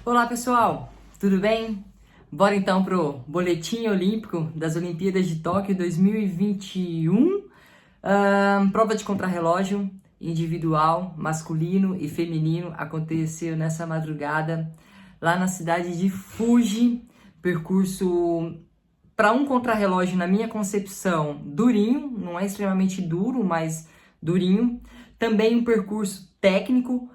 Olá pessoal, tudo bem? Bora então pro boletim olímpico das Olimpíadas de Tóquio 2021. Prova de contrarrelógio individual, masculino e feminino aconteceu nessa madrugada lá na cidade de Fuji. Percurso para um contrarrelógio, na minha concepção, durinho, não é extremamente duro, mas durinho. Também um percurso técnico,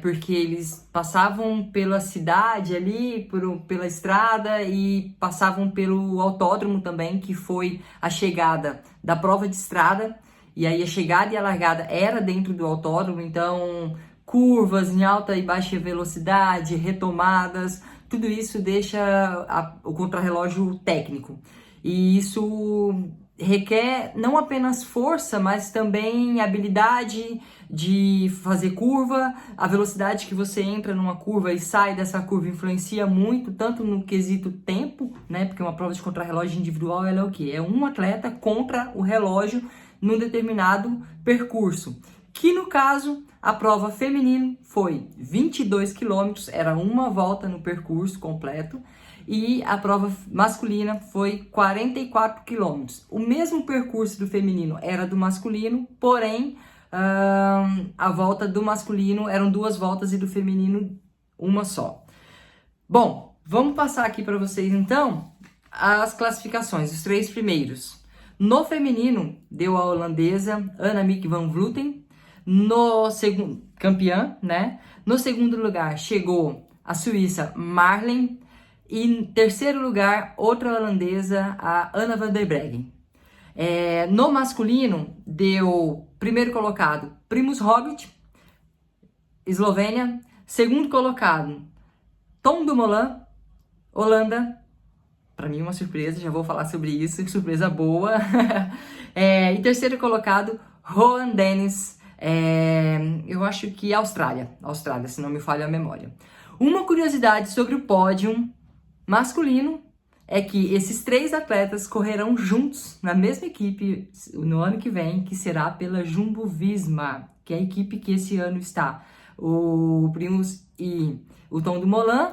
porque eles passavam pela cidade ali, pela estrada e passavam pelo autódromo também, que foi a chegada da prova de estrada. E aí a chegada e a largada era dentro do autódromo, então curvas em alta e baixa velocidade, retomadas, tudo isso deixa o contrarrelógio técnico. E isso requer não apenas força, mas também habilidade de fazer curva. A velocidade que você entra numa curva e sai dessa curva influencia muito, tanto no quesito tempo, né? Porque uma prova de contrarrelógio individual, ela é o quê? É um atleta contra o relógio num determinado percurso. Que no caso, a prova feminino foi 22 quilômetros, era uma volta no percurso completo, e a prova masculina foi 44 quilômetros. O mesmo percurso do feminino era do masculino, porém a volta do masculino eram duas voltas e do feminino uma só. Bom, vamos passar aqui para vocês então as classificações, os três primeiros. No feminino, deu a holandesa Annemiek van Vleuten, no segundo, campeã, né? No segundo lugar chegou a Suíça Marleen e em terceiro lugar outra holandesa, a Anna van der Breggen. No masculino deu primeiro colocado Primož Roglič, Eslovênia, segundo colocado Tom Dumoulin, Holanda. Para mim uma surpresa, já vou falar sobre isso, surpresa boa. E terceiro colocado Rohan Dennis, eu acho que Austrália, se não me falha a memória. Uma curiosidade sobre o pódio masculino é que esses três atletas correrão juntos na mesma equipe no ano que vem, que será pela Jumbo-Visma, que é a equipe que esse ano está o Primož e o Tom Dumoulin.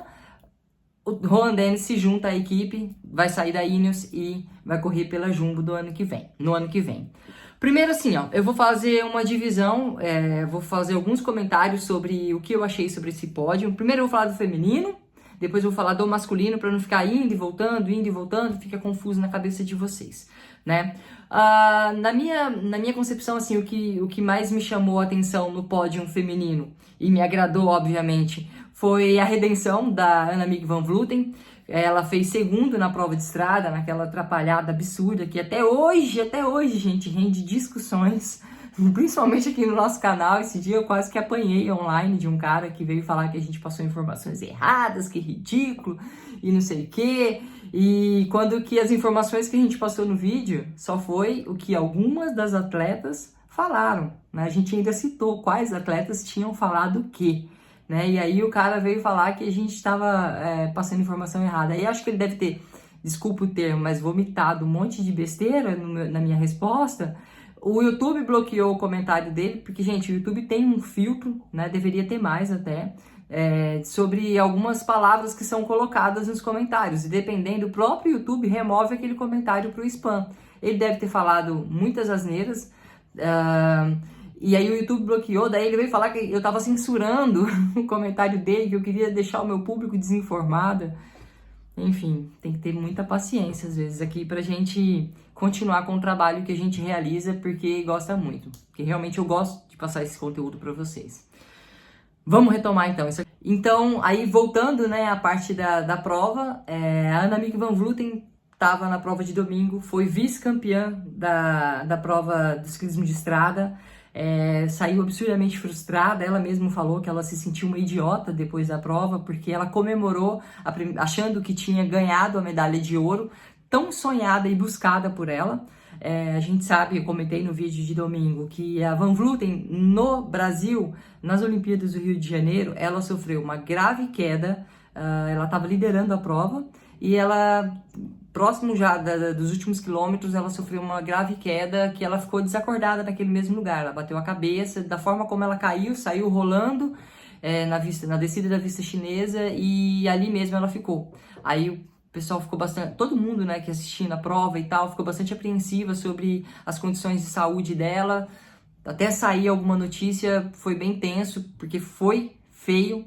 O Rohan Dennis se junta à equipe, vai sair da Ineos e vai correr pela Jumbo no ano que vem. Primeiro assim, eu vou fazer uma divisão, vou fazer alguns comentários sobre o que eu achei sobre esse pódio. Primeiro eu vou falar do feminino, depois eu vou falar do masculino, para não ficar indo e voltando, fica confuso na cabeça de vocês, né? Na minha concepção, assim, o que mais me chamou a atenção no pódio feminino, e me agradou, obviamente, foi a redenção da Annemiek van Vleuten. Ela fez segundo na prova de estrada, naquela atrapalhada absurda que até hoje, gente, rende discussões, principalmente aqui no nosso canal. Esse dia eu quase que apanhei online de um cara que veio falar que a gente passou informações erradas, que ridículo, e não sei o quê. E quando que as informações que a gente passou no vídeo só foi o que algumas das atletas falaram, né? A gente ainda citou quais atletas tinham falado o quê, né? E aí o cara veio falar que a gente estava passando informação errada. Aí acho que ele deve ter, desculpa o termo, mas vomitado um monte de besteira na minha resposta. O YouTube bloqueou o comentário dele, porque, gente, o YouTube tem um filtro, né? Deveria ter mais até, sobre algumas palavras que são colocadas nos comentários. E dependendo, o próprio YouTube remove aquele comentário para o spam. Ele deve ter falado muitas asneiras, e aí o YouTube bloqueou. Daí ele veio falar que eu estava censurando o comentário dele, que eu queria deixar o meu público desinformado. Enfim, tem que ter muita paciência às vezes aqui pra gente continuar com o trabalho que a gente realiza, porque gosta muito. Porque realmente eu gosto de passar esse conteúdo para vocês. Vamos retomar então isso aqui. Então, aí voltando, né, a parte da prova, a Annemiek van Vleuten estava na prova de domingo, foi vice-campeã da prova do ciclismo de estrada. Saiu absurdamente frustrada. Ela mesma falou que ela se sentiu uma idiota depois da prova, porque ela comemorou achando que tinha ganhado a medalha de ouro, tão sonhada e buscada por ela. A gente sabe, eu comentei no vídeo de domingo, que a Van Vleuten no Brasil, nas Olimpíadas do Rio de Janeiro, ela sofreu uma grave queda. Ela estava liderando a prova e ela, próximo já dos últimos quilômetros, ela sofreu uma grave queda, que ela ficou desacordada naquele mesmo lugar. Ela bateu a cabeça, da forma como ela caiu, saiu rolando na descida da vista chinesa, e ali mesmo ela ficou. Aí o pessoal ficou bastante, todo mundo, né, que assistia na prova e tal, ficou bastante apreensiva sobre as condições de saúde dela. Até sair alguma notícia foi bem tenso, porque foi feio.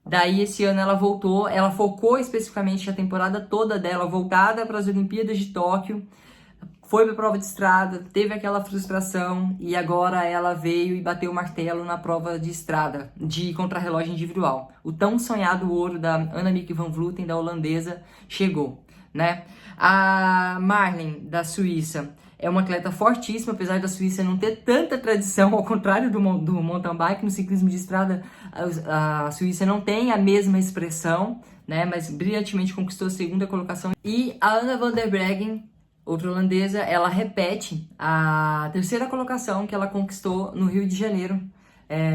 Daí esse ano ela voltou, ela focou especificamente a temporada toda dela voltada para as Olimpíadas de Tóquio, foi para a prova de estrada, teve aquela frustração e agora ela veio e bateu o martelo na prova de estrada, de contrarrelógio individual. O tão sonhado ouro da Annemiek van Vleuten, da holandesa, chegou, né? A Marlene, da Suíça, é uma atleta fortíssima, apesar da Suíça não ter tanta tradição, ao contrário do mountain bike, no ciclismo de estrada a Suíça não tem a mesma expressão, né? Mas brilhantemente conquistou a segunda colocação. E a Anna van der Breggen, outra holandesa, ela repete a terceira colocação que ela conquistou no Rio de Janeiro,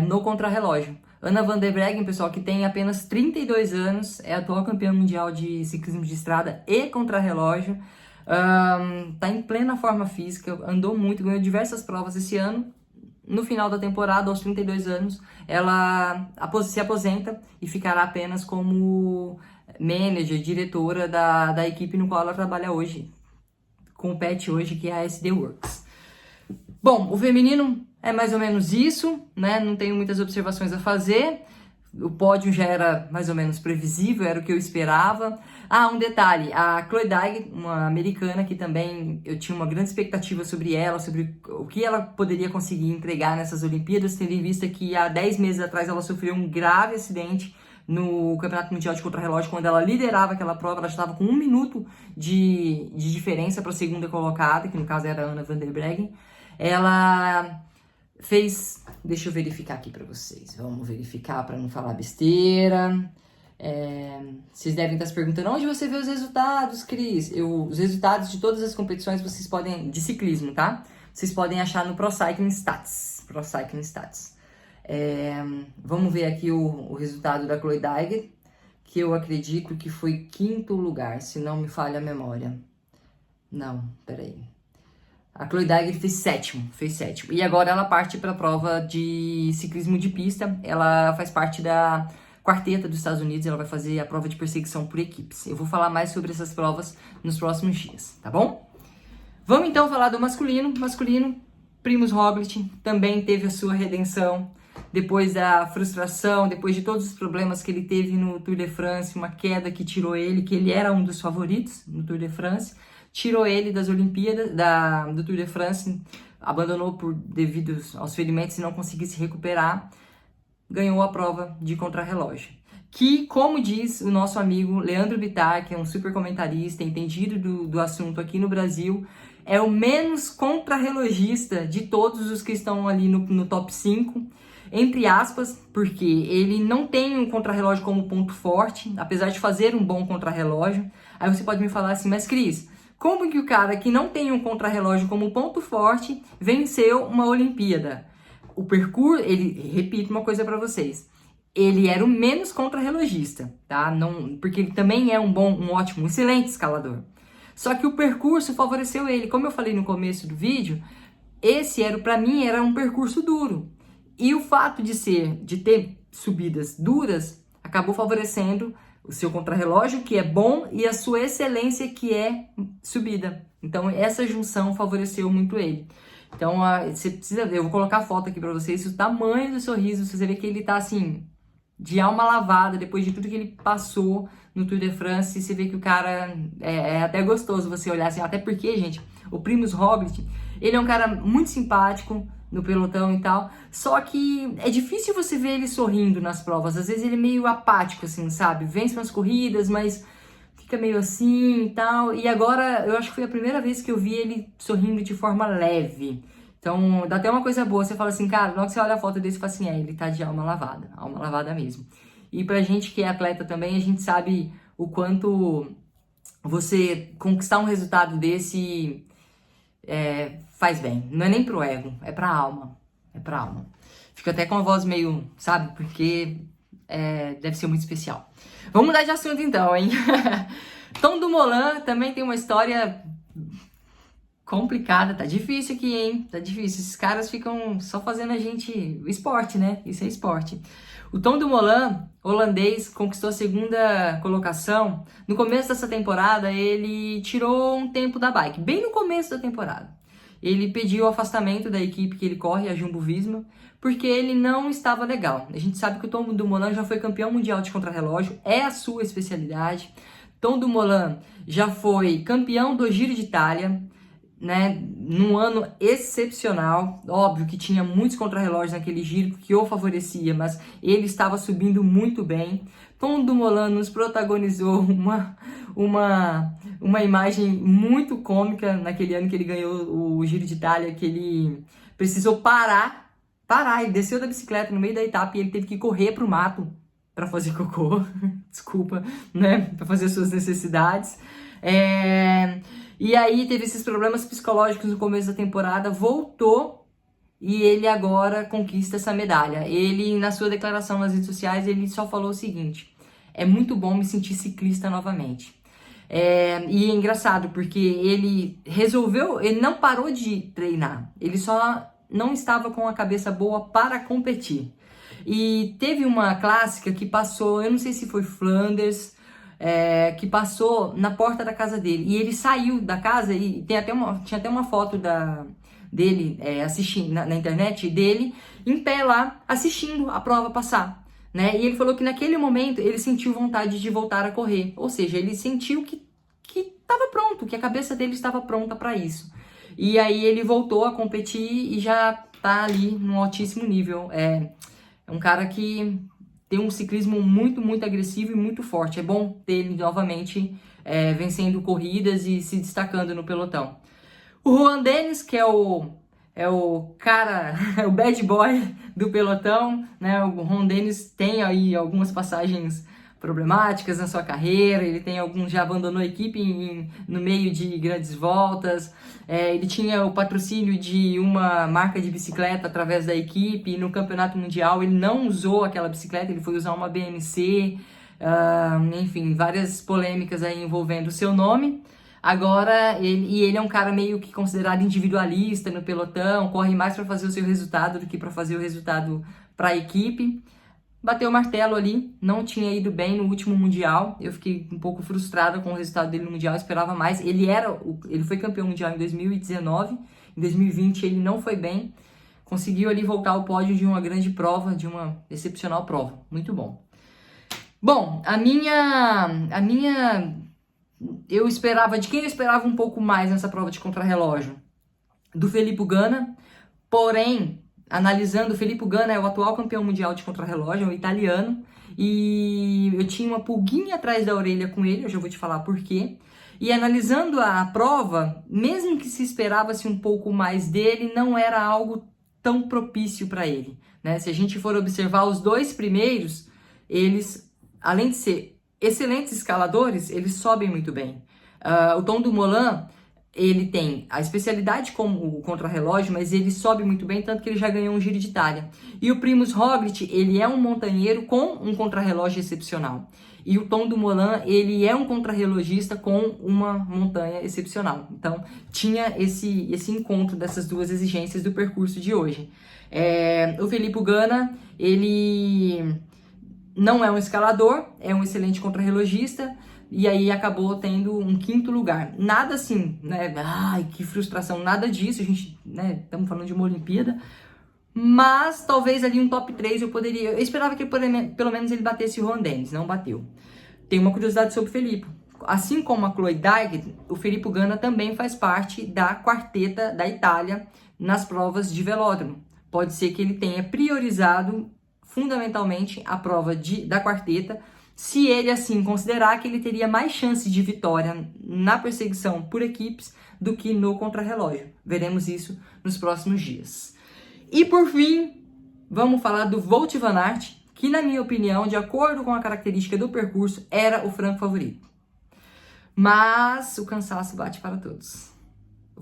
no contrarrelógio. Anna van der Breggen, pessoal, que tem apenas 32 anos, é atual campeã mundial de ciclismo de estrada e contrarrelógio. Tá em plena forma física, andou muito, ganhou diversas provas esse ano. No final da temporada, aos 32 anos, ela se aposenta e ficará apenas como manager, diretora da equipe no qual ela trabalha hoje, compete hoje, que é a SD Works. Bom, o feminino é mais ou menos isso, né? Não tenho muitas observações a fazer. O pódio já era mais ou menos previsível, era o que eu esperava. Um detalhe, a Chloe Dygert, uma americana que também eu tinha uma grande expectativa sobre ela, sobre o que ela poderia conseguir entregar nessas Olimpíadas, tendo em vista que há 10 meses atrás ela sofreu um grave acidente no Campeonato Mundial de Contrarrelógio, quando ela liderava aquela prova. Ela estava com 1 minuto de diferença para a segunda colocada, que no caso era a Anna van der Breggen. Ela fez... Deixa eu verificar aqui para vocês. Vamos verificar para não falar besteira. Vocês devem estar se perguntando, onde você vê os resultados, Cris? Os resultados de todas as competições vocês podem... De ciclismo, tá? Vocês podem achar no Pro Cycling Stats. Pro Cycling Stats. Vamos ver aqui o resultado da Chloe Dygert, que eu acredito que foi 5º lugar, se não me falha a memória. Não, peraí. A Chloe Dygert fez sétimo. E agora ela parte para a prova de ciclismo de pista. Ela faz parte da quarteta dos Estados Unidos, ela vai fazer a prova de perseguição por equipes. Eu vou falar mais sobre essas provas nos próximos dias, tá bom? Vamos então falar do masculino. Primož Roglič também teve a sua redenção. Depois da frustração, depois de todos os problemas que ele teve no Tour de France, uma queda que tirou ele, que ele era um dos favoritos no Tour de France, tirou ele das Olimpíadas, do Tour de France, abandonou devido aos ferimentos e não conseguiu se recuperar, ganhou a prova de contrarrelógio. Que, como diz o nosso amigo Leandro Bittar, que é um super comentarista, entendido do assunto aqui no Brasil, é o menos contrarrelogista de todos os que estão ali no top 5, entre aspas, porque ele não tem um contrarrelógio como ponto forte, apesar de fazer um bom contrarrelógio. Aí você pode me falar assim, mas Cris, como que o cara que não tem um contrarrelógio como ponto forte venceu uma Olimpíada? O percurso, repito uma coisa para vocês, ele era o menos contrarrelogista, tá? Não, porque ele também é um ótimo, excelente escalador. Só que o percurso favoreceu ele. Como eu falei no começo do vídeo, para mim era um percurso duro. E o fato de ter subidas duras acabou favorecendo o seu contrarrelógio, que é bom, e a sua excelência, que é subida. Então essa junção favoreceu muito ele. Então você precisa ver, eu vou colocar a foto aqui para vocês, o tamanho do sorriso, você vê que ele tá assim, de alma lavada, depois de tudo que ele passou no Tour de France. Você vê que o cara é até gostoso você olhar assim, até porque, gente, o Primož Roglič, ele é um cara muito simpático no pelotão e tal, só que é difícil você ver ele sorrindo nas provas. Às vezes ele é meio apático, assim, sabe? Vence umas corridas, mas fica meio assim e tal. E agora, eu acho que foi a primeira vez que eu vi ele sorrindo de forma leve. Então, dá até uma coisa boa. Você fala assim, cara, logo que você olha a foto dele, você fala assim, ele tá de alma lavada mesmo. E pra gente que é atleta também, a gente sabe o quanto você conquistar um resultado desse faz bem. Não é nem pro ego, é pra alma. É pra alma. Fica até com a voz meio, sabe? Porque deve ser muito especial. Vamos mudar de assunto então, hein? Tom Dumoulin também tem uma história complicada. Tá difícil aqui, hein? Tá difícil. Esses caras ficam só fazendo a gente... Esporte, né? Isso é esporte. O Tom Dumoulin, holandês, conquistou a segunda colocação. No começo dessa temporada, ele tirou um tempo da bike, bem no começo da temporada. Ele pediu o afastamento da equipe que ele corre, a Jumbo-Visma, porque ele não estava legal. A gente sabe que o Tom Dumoulin já foi campeão mundial de contrarrelógio, é a sua especialidade. Tom Dumoulin já foi campeão do Giro de Itália, né, num ano excepcional. Óbvio que tinha muitos contrarrelógios naquele giro que o favorecia, mas ele estava subindo muito bem. Tom Dumoulin nos protagonizou uma imagem muito cômica naquele ano que ele ganhou o Giro de Itália, que ele precisou parar, ele desceu da bicicleta no meio da etapa e ele teve que correr para o mato para fazer cocô, desculpa, né, para fazer suas necessidades. E aí teve esses problemas psicológicos no começo da temporada, voltou e ele agora conquista essa medalha. Ele, na sua declaração nas redes sociais, ele só falou o seguinte: é muito bom me sentir ciclista novamente. E é engraçado porque ele não parou de treinar, ele só não estava com a cabeça boa para competir. E teve uma clássica que passou, eu não sei se foi Flanders, que passou na porta da casa dele. E ele saiu da casa e tinha até uma foto dele assistindo na internet, dele em pé lá, assistindo a prova passar. Né? E ele falou que naquele momento ele sentiu vontade de voltar a correr. Ou seja, ele sentiu que estava pronto, que a cabeça dele estava pronta para isso. E aí ele voltou a competir e já está ali num altíssimo nível. É um cara que tem um ciclismo muito, muito agressivo e muito forte. É bom ter ele novamente vencendo corridas e se destacando no pelotão. O Juan Dennis, que é o cara, é o bad boy do pelotão, né? O Juan Dennis tem aí algumas passagens problemáticas na sua carreira, ele já abandonou a equipe no meio de grandes voltas, ele tinha o patrocínio de uma marca de bicicleta através da equipe, e no campeonato mundial ele não usou aquela bicicleta, ele foi usar uma BMC, enfim, várias polêmicas aí envolvendo o seu nome. Agora, ele é um cara meio que considerado individualista no pelotão, corre mais para fazer o seu resultado do que para fazer o resultado para a equipe. Bateu o martelo ali, não tinha ido bem no último Mundial, eu fiquei um pouco frustrada com o resultado dele no Mundial, esperava mais. Ele foi campeão mundial em 2019, em 2020 ele não foi bem, conseguiu ali voltar ao pódio de uma grande prova, de uma excepcional prova, muito bom. Bom, de quem eu esperava um pouco mais nessa prova de contrarrelógio? Do Filippo Ganna, porém, analisando, o Filippo Ganna é o atual campeão mundial de contrarrelógio, é um italiano, e eu tinha uma pulguinha atrás da orelha com ele, eu já vou te falar por quê. E analisando a prova, mesmo que se esperava-se um pouco mais dele, não era algo tão propício para ele, né? Se a gente for observar os dois primeiros, eles, além de ser excelentes escaladores, eles sobem muito bem. O Tom Dumoulin, ele tem a especialidade como o contrarrelógio, mas ele sobe muito bem, tanto que ele já ganhou um Giro de Itália. E o Primož Roglič, ele é um montanheiro com um contrarrelógio excepcional. E o Tom Dumoulin, ele é um contrarrelogista com uma montanha excepcional. Então, tinha esse encontro dessas duas exigências do percurso de hoje. O Filippo Ganna, ele não é um escalador, é um excelente contrarrelogista, e aí acabou tendo um quinto lugar. Nada assim, né? Ai, que frustração, nada disso. A gente, né, estamos falando de uma Olimpíada. Mas talvez ali um top 3 eu esperava que pelo menos ele batesse o Juan Dennis, não bateu. Tem uma curiosidade sobre o Filippo. Assim como a Chloe Dygert, o Filippo Ganna também faz parte da quarteta da Itália nas provas de velódromo. Pode ser que ele tenha priorizado fundamentalmente a prova da quarteta, se ele assim considerar que ele teria mais chance de vitória na perseguição por equipes do que no contrarrelógio. Veremos isso nos próximos dias. E por fim, vamos falar do Wout van Aert, que na minha opinião, de acordo com a característica do percurso, era o franco favorito. Mas o cansaço bate para todos.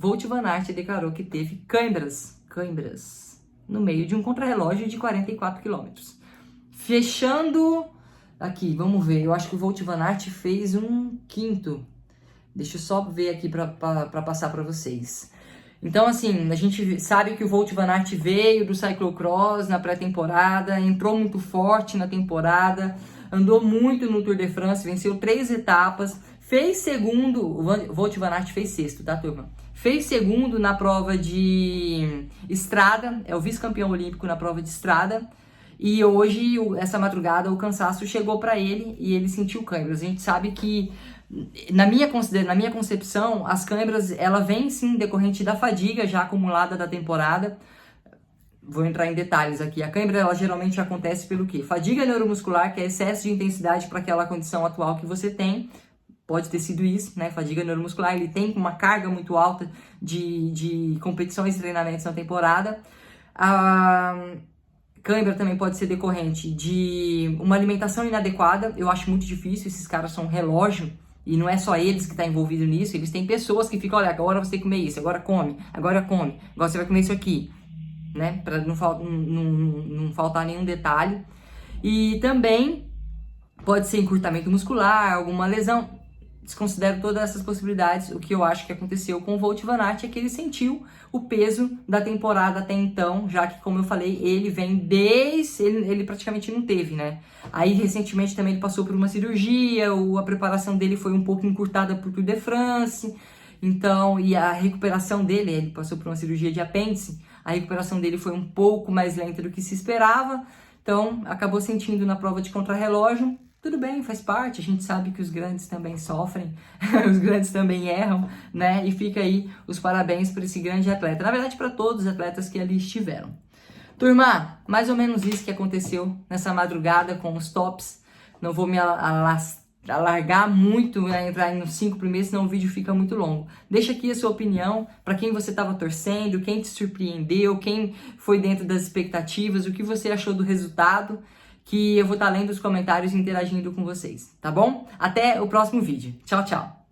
Wout van Aert declarou que teve câimbras no meio de um contrarrelógio de 44 km. Fechando aqui, vamos ver, eu acho que o Wout van Aert fez um quinto. Deixa eu só ver aqui para passar para vocês. Então, assim, a gente sabe que o Wout van Aert veio do cyclocross na pré-temporada, entrou muito forte na temporada, andou muito no Tour de France, venceu 3 etapas, fez segundo, o Wout van Aert fez sexto, tá, turma? Fez segundo na prova de estrada, é o vice-campeão olímpico na prova de estrada, e hoje, essa madrugada, o cansaço chegou para ele e ele sentiu câimbras. A gente sabe que, na minha concepção, as câimbras, ela vem sim decorrente da fadiga já acumulada da temporada. Vou entrar em detalhes aqui. A câimbra, ela geralmente acontece pelo quê? Fadiga neuromuscular, que é excesso de intensidade para aquela condição atual que você tem. Pode ter sido isso, né? Fadiga neuromuscular, ele tem uma carga muito alta de competições e treinamentos na temporada. Câimbra também pode ser decorrente de uma alimentação inadequada. Eu acho muito difícil, esses caras são um relógio e não é só eles que estão envolvidos nisso. Eles têm pessoas que ficam, olha, agora você tem que comer isso, agora come, agora você vai comer isso aqui, né? Para não faltar nenhum detalhe. E também pode ser encurtamento muscular, alguma lesão. Desconsidero todas essas possibilidades. O que eu acho que aconteceu com o Wout van Aert é que ele sentiu o peso da temporada até então, já que, como eu falei, ele vem desde... Ele praticamente não teve, né? Aí, recentemente, também ele passou por uma cirurgia, a preparação dele foi um pouco encurtada por Tour de France, então, e a recuperação dele, ele passou por uma cirurgia de apêndice, a recuperação dele foi um pouco mais lenta do que se esperava, então, acabou sentindo na prova de contrarrelógio. Tudo bem, faz parte, a gente sabe que os grandes também sofrem, os grandes também erram, né? E fica aí os parabéns para esse grande atleta. Na verdade, para todos os atletas que ali estiveram. Turma, mais ou menos isso que aconteceu nessa madrugada com os tops. Não vou me alargar muito, né, entrar nos 5 primeiros, senão o vídeo fica muito longo. Deixa aqui a sua opinião, para quem você estava torcendo, quem te surpreendeu, quem foi dentro das expectativas, o que você achou do resultado, que eu vou estar lendo os comentários e interagindo com vocês, tá bom? Até o próximo vídeo. Tchau, tchau!